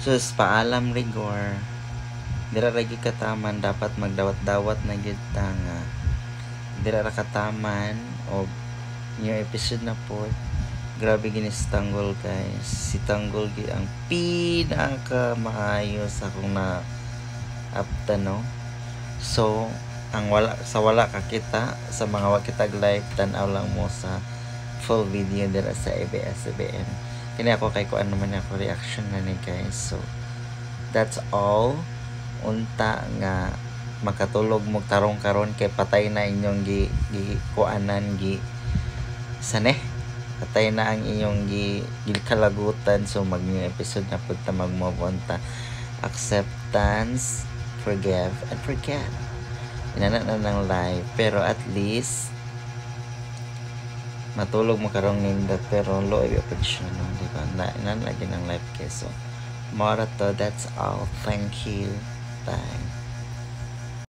Sus, paalam rigor. Dira lagi kataman dapat magdawat-dawat na gyud ta nga. Dira ra kataman o new episode na po. Grabe gini si Tanggol guys. Si Tanggol gyud ang pinaka maayos akong na apta no. So, ang wala ka kita sa mga wa kitag live tan-aw lang mo sa full video dira sa ABS-CBN. Kini ako kay kuan naman ako reaction na ni guys. So, that's all. Unta nga makatulog mo tarong karon kay patay na inyong gi kuanan gi sane patay na ang inyong kalagutan. So mag new episode na pud ta mag-move on ta. Acceptance, forgive and forget. Inana na ng live pero at least matulog mo karong nindot pero low episode no, di ba? Na lagi ng live keso. Mora to, that's all. Thank you. Bye.